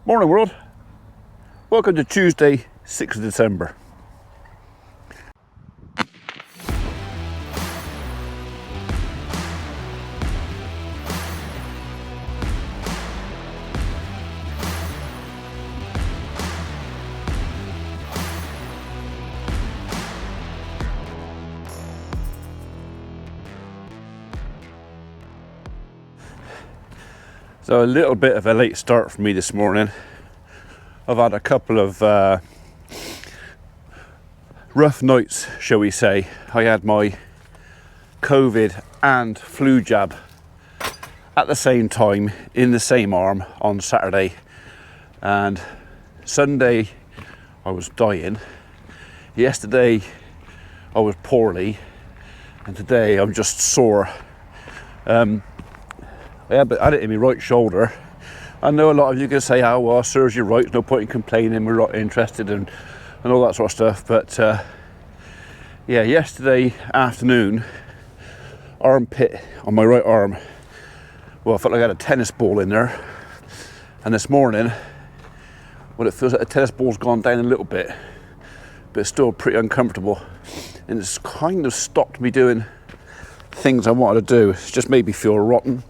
Morning world, welcome to Tuesday 6th of December. So a little bit of a late start for me this morning. I've had a couple of rough nights, shall we say. I had my COVID and flu jab at the same time in the same arm on Saturday, and Sunday I was dying. Yesterday I was poorly, and today I'm just sore. I had it in my right shoulder. I know a lot of you can say, oh well, serves you right, there's no point in complaining, we're not interested and all that sort of stuff, but yeah, yesterday afternoon, armpit on my right arm, well, I felt like I had a tennis ball in there, and this morning, well, it feels like the tennis ball's gone down a little bit, but it's still pretty uncomfortable, and it's kind of stopped me doing things I wanted to do. It's just made me feel rotten.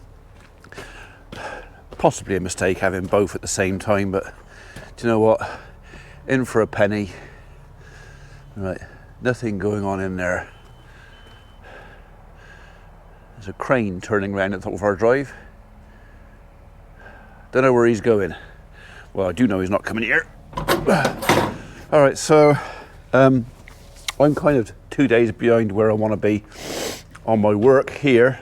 Possibly a mistake having both at the same time, but do you know what? In for a penny. Right, nothing going on in there. There's a crane turning around at the top of our drive. Don't know where he's going. Well, I do know he's not coming here. All right, so I'm kind of 2 days behind where I want to be on my work here.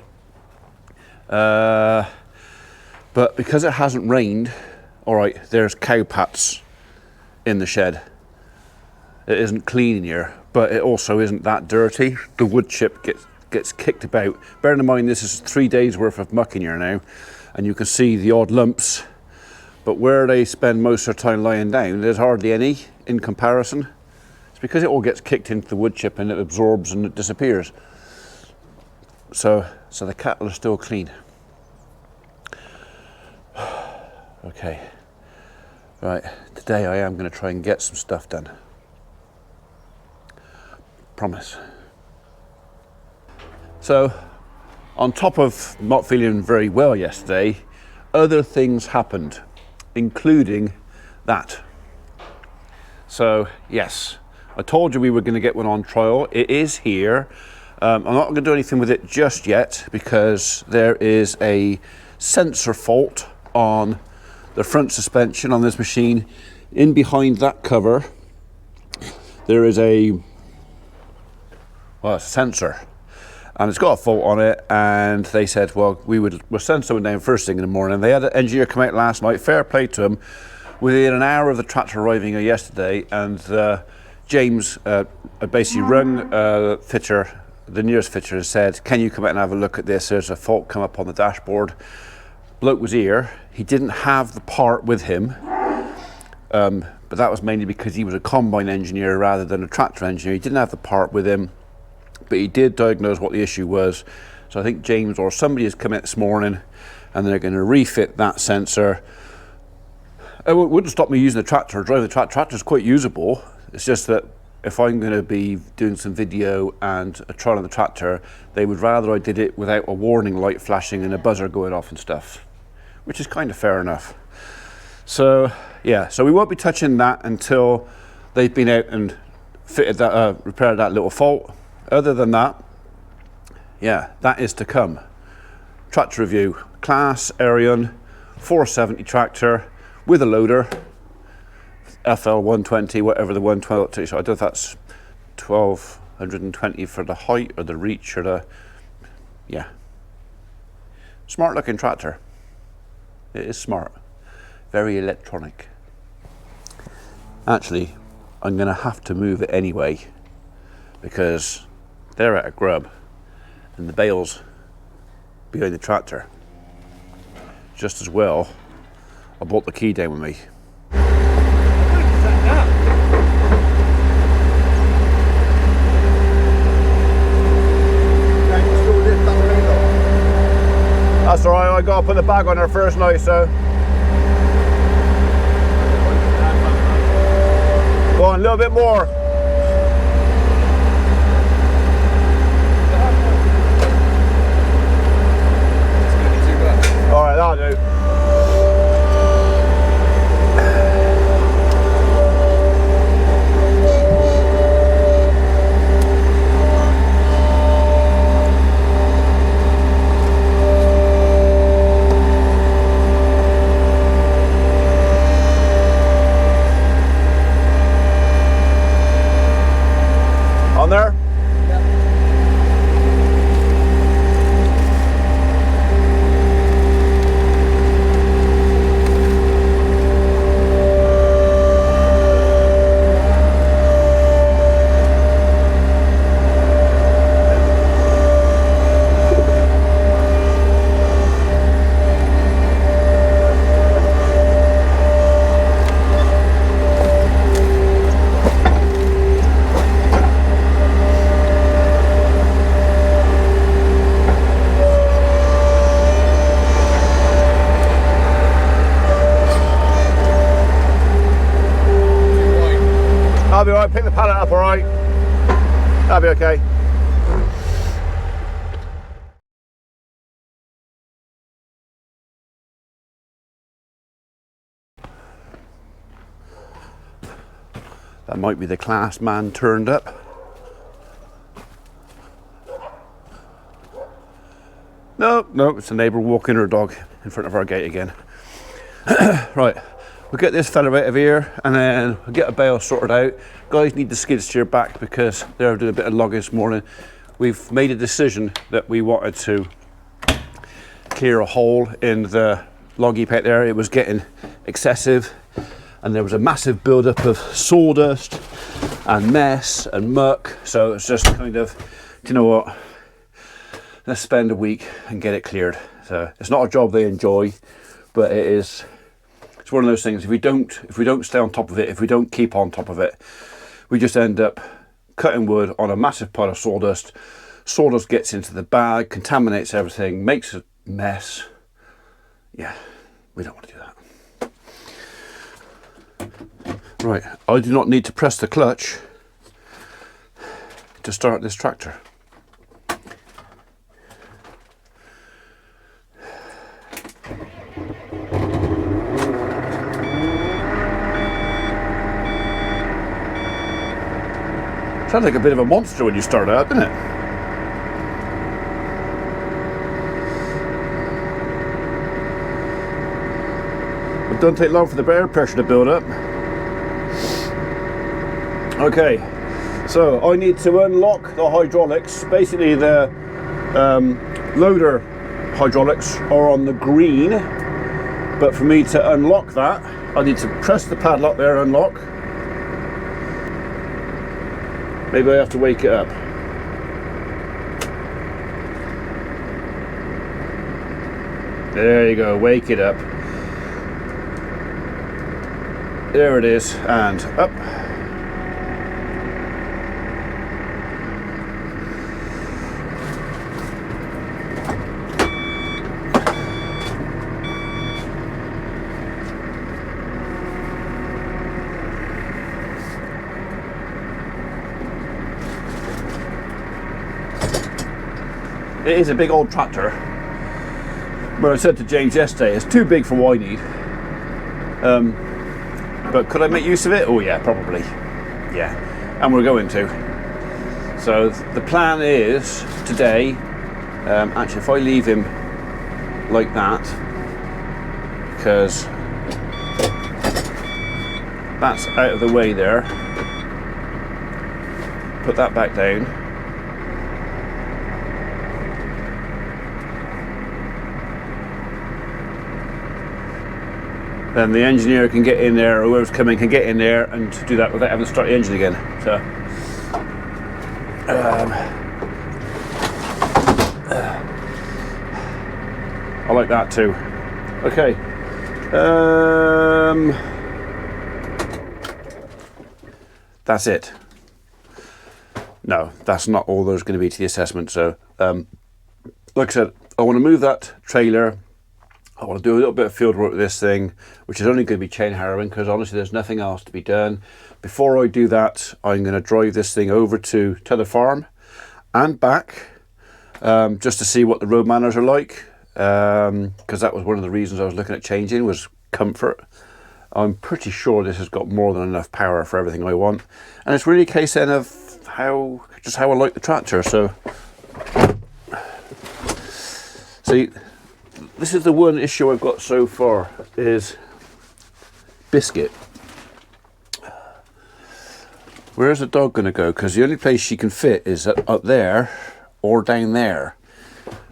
But because it hasn't rained, all right, there's cow pats in the shed. It isn't clean in here, but it also isn't that dirty. The wood chip gets kicked about. Bearing in mind, this is 3 days worth of muck in here now, and you can see the odd lumps, but where they spend most of their time lying down, there's hardly any in comparison. It's because it all gets kicked into the wood chip and it absorbs and it disappears. So the cattle are still clean. Okay, right, today I am going to try and get some stuff done. Promise. So, on top of not feeling very well yesterday, other things happened, including that. So, yes, I told you we were going to get one on trial. It is here. I'm not going to do anything with it just yet because there is a sensor fault on the front suspension on this machine. In behind that cover there is a sensor, and it's got a fault on it, and they said, well, we'll send someone down first thing in the morning. They had an engineer come out last night, fair play to him, within an hour of the tractor arriving yesterday, and James basically rung fitter, the nearest fitter, and said, can you come out and have a look at this? There's a fault come up on the dashboard. Bloke was here. He didn't have the part with him, but that was mainly because he was a combine engineer rather than a tractor engineer. He didn't have the part with him, but he did diagnose what the issue was. So I think James or somebody has come in this morning, and they're going to refit that sensor. It wouldn't stop me using the tractor or driving the tractor. The tractor's quite usable. It's just that if I'm going to be doing some video and a trial on the tractor, they would rather I did it without a warning light flashing and a buzzer going off and stuff, which is kind of fair enough. So yeah, so we won't be touching that until they've been out and fitted that, repaired that little fault. Other than that, yeah, that is to come. Tractor review, class ARION 470 tractor with a loader, FL 120, whatever the 120, so I don't know if that's 1220 for the height or the reach or the, yeah. Smart looking tractor. It is smart, very electronic. Actually, I'm going to have to move it anyway because they're at a grub and the bale's behind the tractor. Just as well, I brought the key down with me. That's alright, I got to put the bag on her first night, so. on, a little bit more. All right, that'll do. On there? I'll be alright, pick the pallet up alright. That'll be okay. That might be the class man turned up. No, it's a neighbour walking her dog in front of our gate again. Right. We'll get this fella out of here and then we'll get a bale sorted out. Guys need the skid steer back because they're doing a bit of logging this morning. We've made a decision that we wanted to clear a hole in the log heap out there. It was getting excessive and there was a massive build-up of sawdust and mess and muck. So it's just kind of, do you know what? Let's spend a week and get it cleared. So it's not a job they enjoy, but it is. It's one of those things, if we don't stay on top of it, if we don't keep on top of it, we just end up cutting wood on a massive pile of sawdust. Sawdust gets into the bag, contaminates everything, makes a mess. Yeah, we don't want to do that. Right, I do not need to press the clutch to start this tractor. Sounds like a bit of a monster when you start out, doesn't it? It doesn't take long for the air pressure to build up. Okay, so I need to unlock the hydraulics. Basically the loader hydraulics are on the green, but for me to unlock that, I need to press the padlock there, unlock. Maybe I have to wake it up. There you go, wake it up. There it is, and up. It is a big old tractor. But I said to James yesterday, it's too big for what I need. But could I make use of it? Oh yeah, probably. Yeah, and we're going to. So the plan is today, actually if I leave him like that, because that's out of the way there, put that back down. Then the engineer can get in there, or whoever's coming can get in there and do that without having to start the engine again. So, I like that too. Okay. That's it. No, that's not all there's going to be to the assessment. So, like I said, I want to move that trailer I want to do a little bit of field work with this thing, which is only going to be chain harrowing because honestly there's nothing else to be done. Before I do that, I'm going to drive this thing over to the farm and back, just to see what the road manners are like, because that was one of the reasons I was looking at changing, was comfort. I'm pretty sure this has got more than enough power for everything I want, and it's really a case then of just how I like the tractor. So see, this is the one issue I've got so far, is Biscuit. Where's the dog going to go? Because the only place she can fit is up there or down there.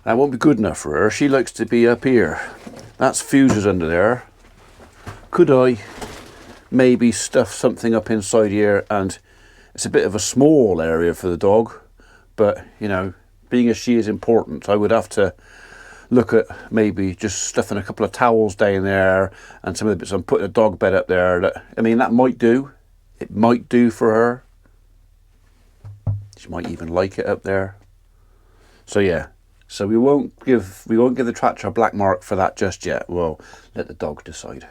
That won't be good enough for her. She likes to be up here. That's fuses under there. Could I maybe stuff something up inside here? And it's a bit of a small area for the dog, but you know, being as she is important, I would have to look at maybe just stuffing a couple of towels down there and some of the bits. I'm putting a dog bed up there. I mean, that might do. It might do for her. She might even like it up there. So yeah. So we won't give the tractor a black mark for that just yet. We'll let the dog decide.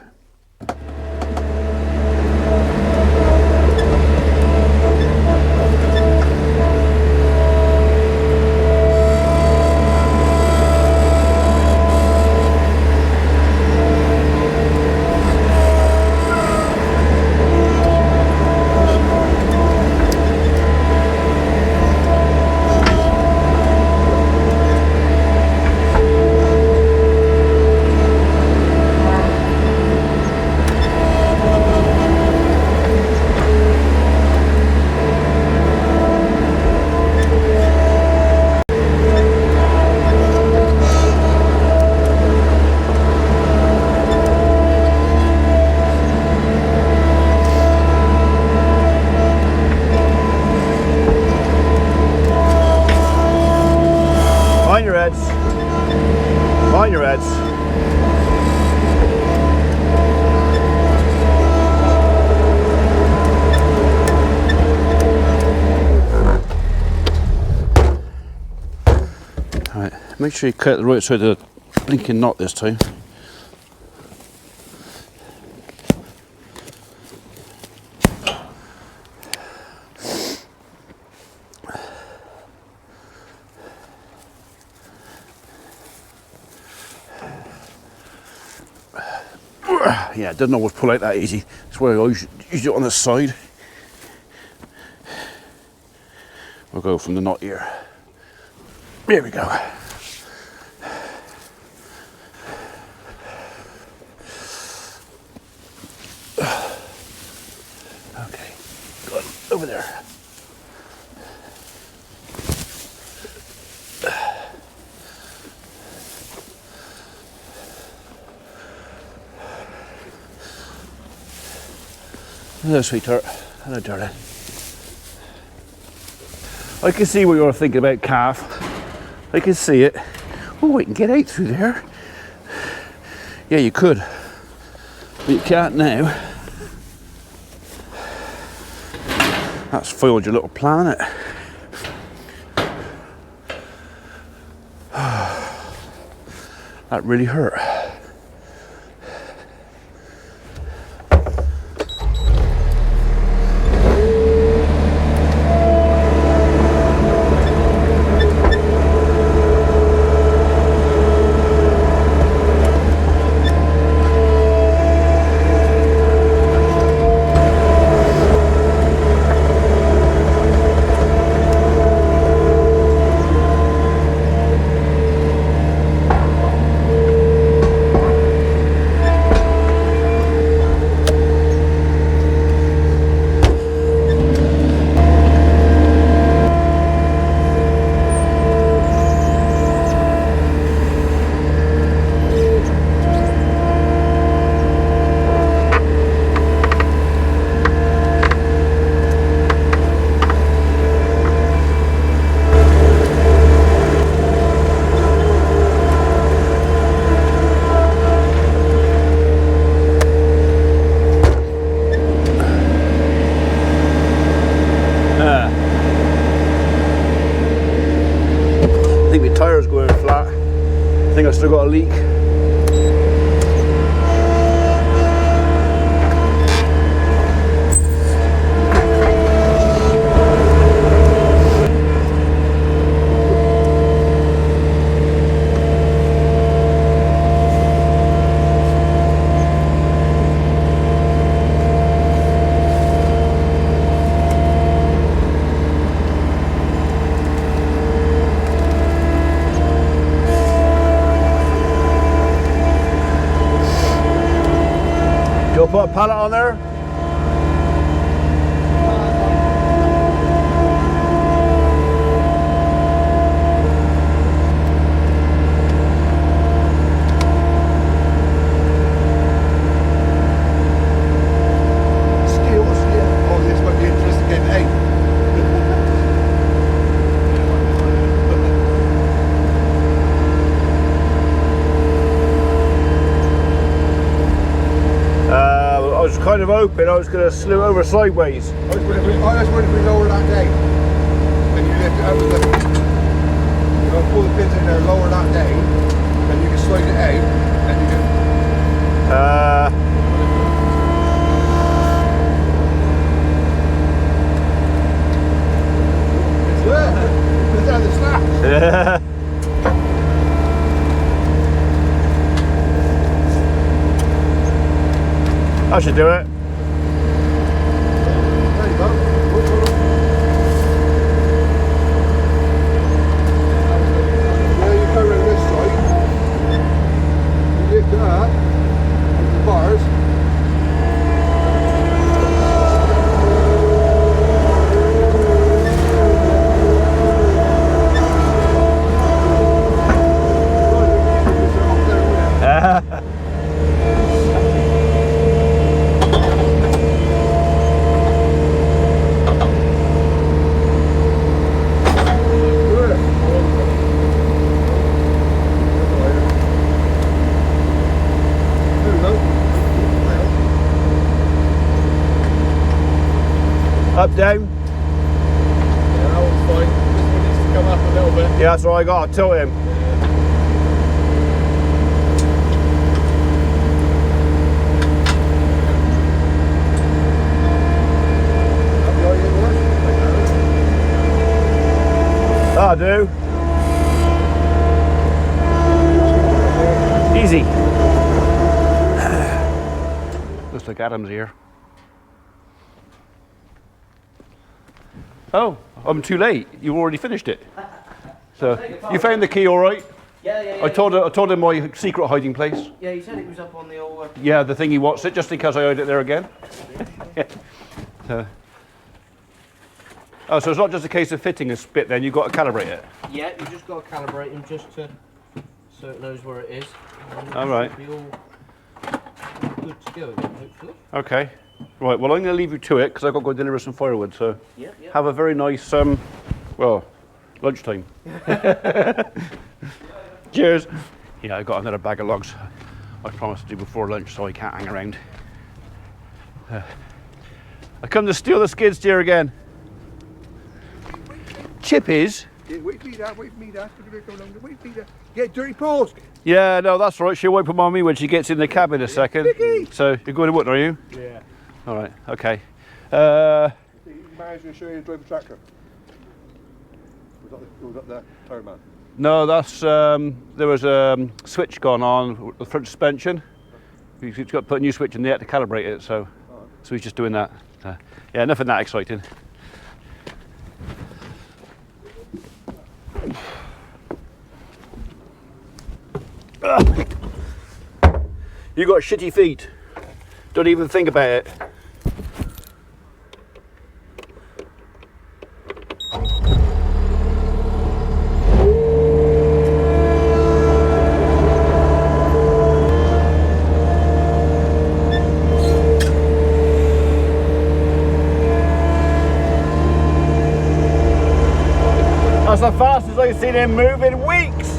Mind your heads. Alright, make sure you cut the right side of the blinking knot this time. Yeah, it doesn't always pull out that easy. That's why I always use it on the side. We'll go from the knot here. There we go. Okay, go on, over there. Hello, sweetheart. Hello, darling. I can see what you're thinking about, calf. I can see it. Oh, I can get out through there. Yeah, you could, but you can't now. That's foiled your little planet. That really hurt. I think my tyre's going flat. I think I've still got a leak. You'll put a pallet on there? Kind of open, I was going to slew over sideways. I was wondering if we lower that day. And you lift it out with the... You pull the pins in there, lower that day, and you can slide it out, and you can... It's there! It's down the snaps! Yeah. I should do it. There you go. Now you come around this side. You lift it up with the bars. Up, down. Yeah, that one's fine. This one needs to come up a little bit. Yeah, that's what I got. I'll tilt him. That'll do. Easy. Looks like Adam's here. Oh, I'm too late. You've already finished it. So you found the key, all right? Yeah. I told him my secret hiding place. Yeah, you said it was up on the old. Yeah, the thing he wants it, just in case I hide it there again. Oh, so it's not just a case of fitting a bit. Then you've got to calibrate it. Yeah, you just got to calibrate him just to so it knows where it is. All right. Be all good to go again, hopefully. Okay. Right. Well, I'm going to leave you to it because I've got to go deliver some firewood. So Yep. have a very nice well, lunchtime. Cheers. Yeah, I got another bag of logs. I promised to do before lunch, so I can't hang around. I come to steal the skid steer again. Chip is. Yeah, wait for me that. Wait for me that. Get dirty paws. Yeah, no, that's right. She'll wipe them on me when she gets in the cab in a second. Vicky. So you're going to Wotton, are you? Yeah. All right. Okay. Managed to show you to drive the tractor. Was that the tyre man? No, that's there was a switch gone on with the front suspension. He's got to put a new switch in there to calibrate it. So he's just doing that. Yeah, nothing that exciting. You got shitty feet. Don't even think about it. That's the fastest I've seen him move in weeks.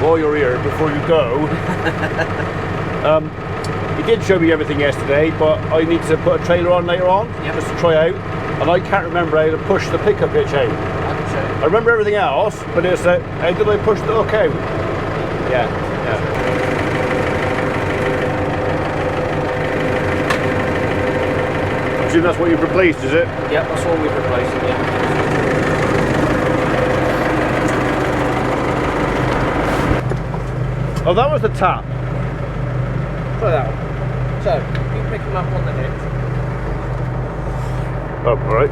While you're here, before you go, he did show me everything yesterday, but I need to put a trailer on later on, just to try out, and I can't remember how to push the pickup hitch out. I remember everything else, but it's how did I push the hook out? Yeah. I assume that's what you've replaced, is it? Yep, that's what we've replaced. Yeah. Oh, that was the tap. Try that one. So, you pick them up on the hitch. Oh, right.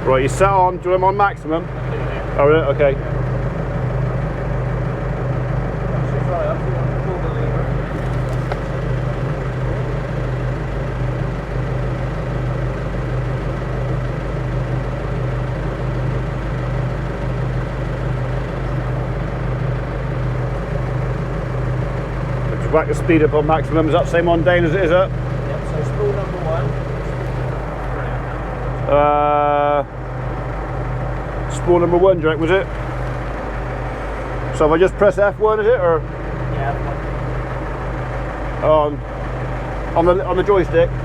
Right, you set on. Do you want them on maximum? Yeah. Oh, really? Okay. So try up, you want to pull the lever. Just whack the speed up on maximum. Is that same on down as it is up? Yep, so spool number 1. Spool number 1, do you reckon, was it? So if I just press F1, is it, or Yeah, on the joystick? you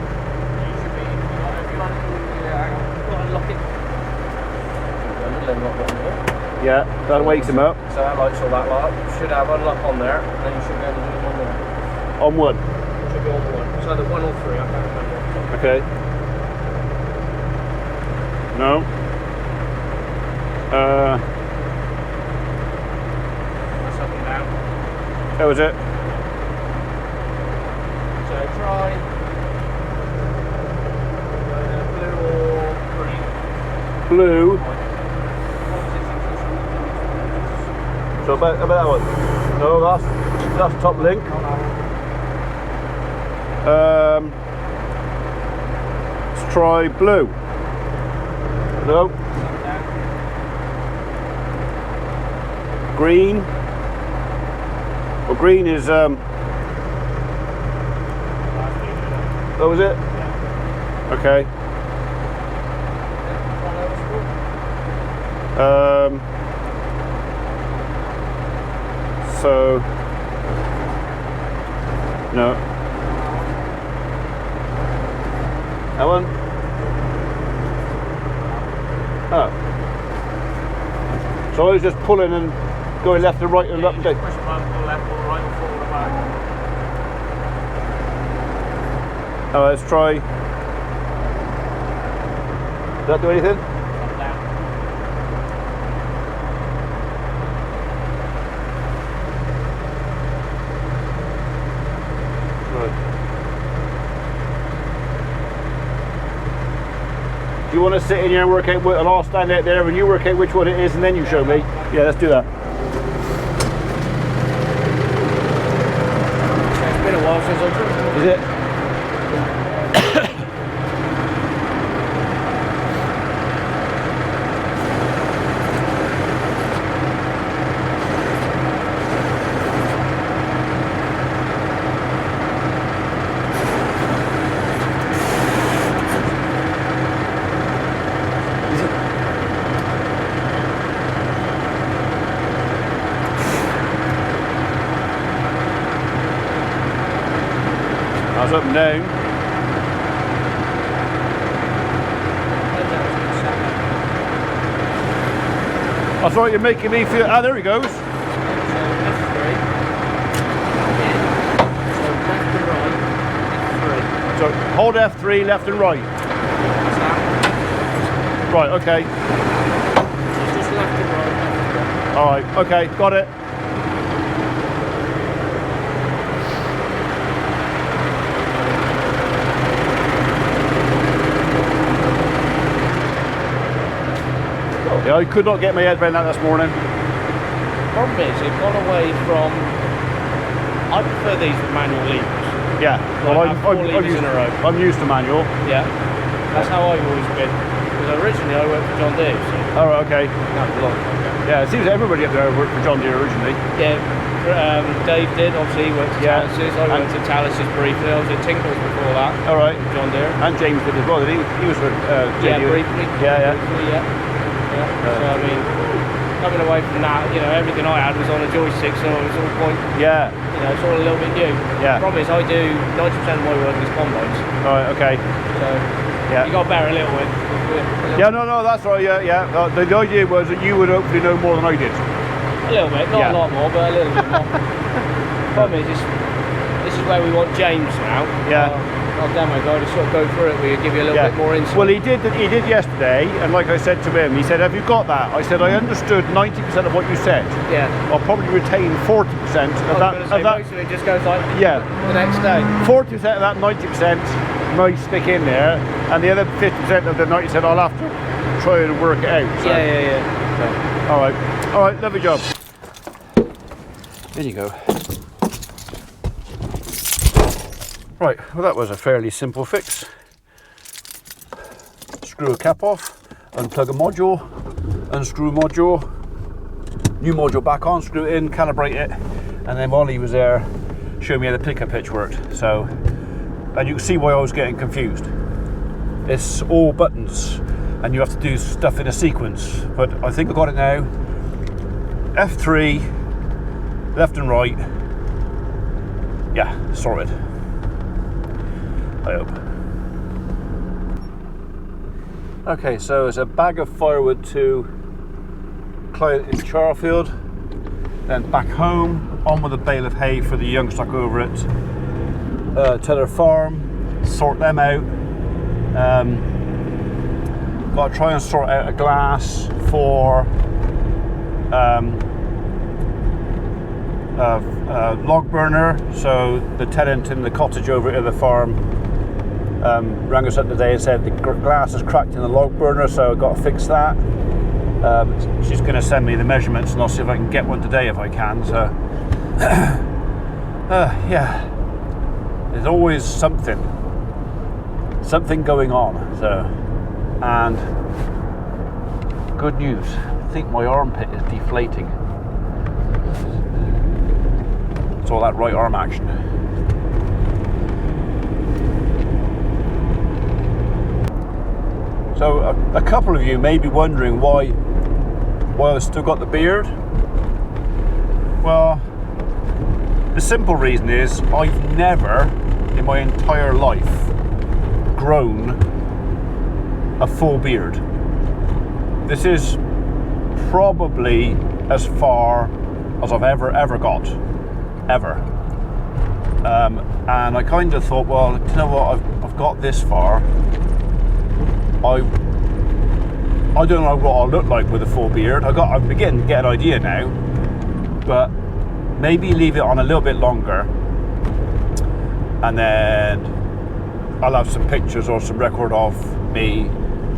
should be, if you want to, hang on, you've got to lock it. Yeah, that wakes him up. So that lights all that light. You should have unlock on there, and then you should be able to do them on there. On 1. Should be on 1. So the 1 or 3, I can't remember. Okay. No. That's up and down. That was it. So try blue or green. Blue. So about that one. No, that's top link. Let's try blue. No. Green. Well, green is that was it? Okay. So no. That one? Oh. So I was just pulling and going left and right and up and down. Push button, pull left, pull right, or forward or back. Oh, let's try. Does that do anything? Up, down. Right. Do you want to sit in here and work out, and I'll stand out there and you work out which one it is and then you show me? Yeah, let's do that. It's been a while since I've driven. Is it? That's up and down. I thought you're making me feel. Ah, there he goes. So F3. So left and right, F3. So hold F3, left and right. That's that. Right, okay. So just left and right, left and right. All right, okay, got it. Yeah, I could not get my head around that this morning. Problem is, they've gone away from. I prefer these with manual levers. Yeah, well, Like, have four levers in a row. I'm used to manual. Yeah, that's how I've always been. Because originally I worked for John Deere. So All right, okay. that was a long time ago. Yeah, it seems everybody up there worked for John Deere originally. Yeah, Dave did. Obviously, he worked at Yeah. Talas's. I went to Talas's briefly. I was at Tinkles before that. All right. John Deere. And James did as well, did he? He was with Yeah, JD. briefly. Yeah, yeah. Briefly, yeah. So I mean, coming away from that, you know, everything I had was on a joystick, so it was all quite, Yeah. you know, it's all a little bit new. Yeah. The problem is, I do 90% of my work is combines, All right, okay. so Yeah. you got to bear a little bit. Yeah, no, that's right. Yeah, yeah. The idea was that you would hopefully know more than I did. A little bit, not Yeah. a lot more, but a little bit more. Problem is, this is where we want James now. Yeah. our demo guy to sort of go through it with you, give you a little bit more insight. Well, he did yesterday, and like I said to him, he said, have you got that? I said, I understood 90% of what you said. Yeah. I'll probably retain 40% of that. Most of it just goes like yeah. the next day. 40% of that 90% might stick in there, and the other 50% of the 90% I'll have to try and work it out. So. Yeah. So, all right, lovely job. There you go. Right, well that was a fairly simple fix. Screw a cap off, unplug a module, unscrew a module, new module back on, screw it in, calibrate it, and then while he was there, showed me how the pickup hitch worked. So, and you can see why I was getting confused. It's all buttons, and you have to do stuff in a sequence, but I think I got it now. F3, left and right, yeah, sorted. I hope. Okay, so it's a bag of firewood to client in Charfield, then back home, on with a bale of hay for the young stock over at Teller Farm, sort them out. Got to try and sort out a glass for log burner. So the tenant in the cottage over at the farm rang us up today and said the glass is cracked in the log burner, so I've got to fix that. She's going to send me the measurements, and I'll see if I can get one today if I can. So yeah, there's always something going on. So, and good news, I think my armpit is deflating. It's all that right arm action. So a couple of you may be wondering why I've still got the beard. Well, the simple reason is I've never in my entire life grown a full beard. This is probably as far as I've ever got, ever. And I kind of thought, well, you know what, I've got this far. I don't know what I'll look like with a full beard. I'm beginning to get an idea now, but maybe leave it on a little bit longer, and then I'll have some pictures or some record of me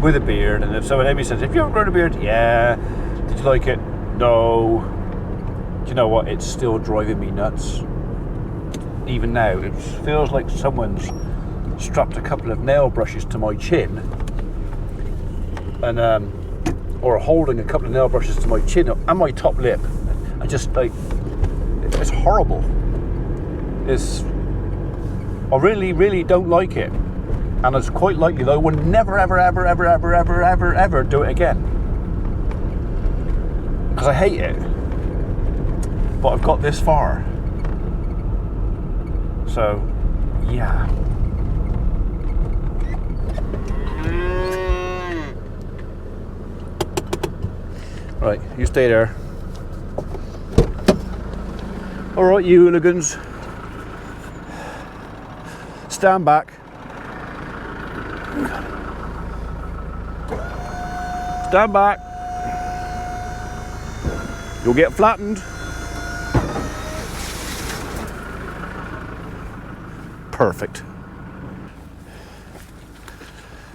with a beard. And if someone ever says, "Have you ever grown a beard?" Yeah. Did you like it? No. Do you know what? It's still driving me nuts. Even now, it feels like someone's strapped a couple of nail brushes to my chin, and or holding a couple of nail brushes to my chin and my top lip, and just like, it's horrible. I really don't like it, and it's quite likely that I would never ever do it again, because I hate it. But I've got this far, so yeah. Right, you stay there. All right, you hooligans, stand back. Stand back. You'll get flattened. Perfect.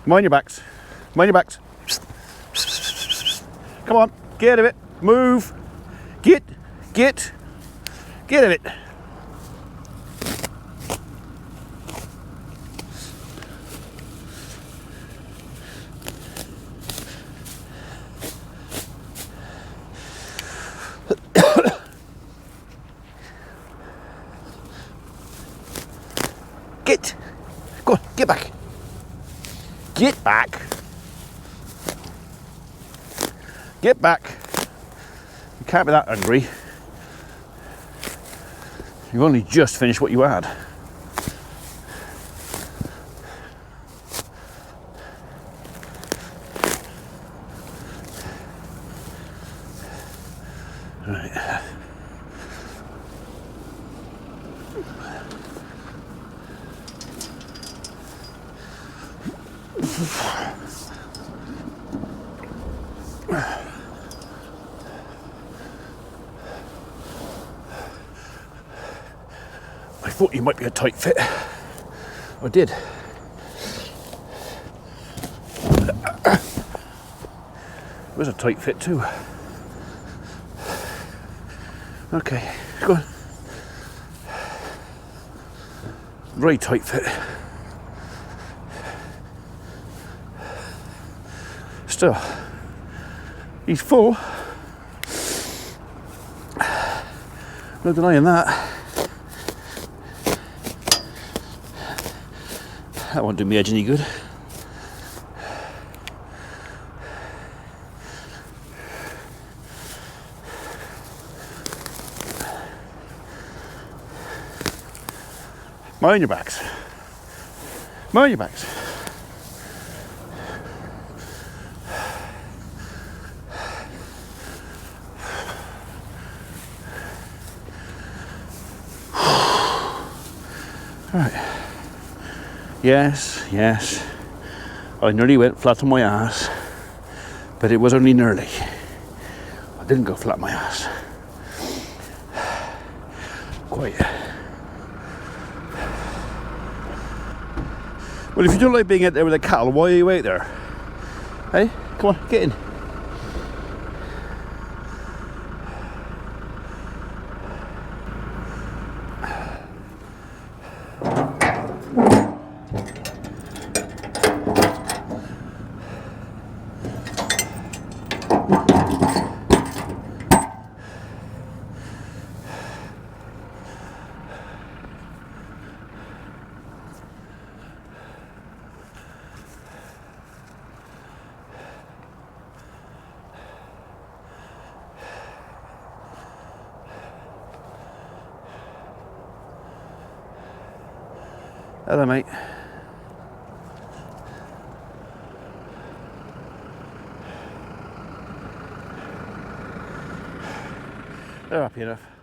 Mind your backs. Mind your backs. Come on, get out of it. Move. Get out of it. Go on, get back. Get back. Get back. You can't be that hungry. You've only just finished what you had. Right. I thought you might be a tight fit. I did. It was a tight fit too. Okay, go on. Very tight fit. Still, he's full. No denying that. That won't do me edge any good. Mind your backs. Mind your backs. All right. Yes, yes. I nearly went flat on my ass, but it was only nearly. I didn't go flat on my ass. Quiet. Well, if you don't like being out there with a cattle, why are you out there? Hey, come on, get in. Hello, mate. They're happy enough.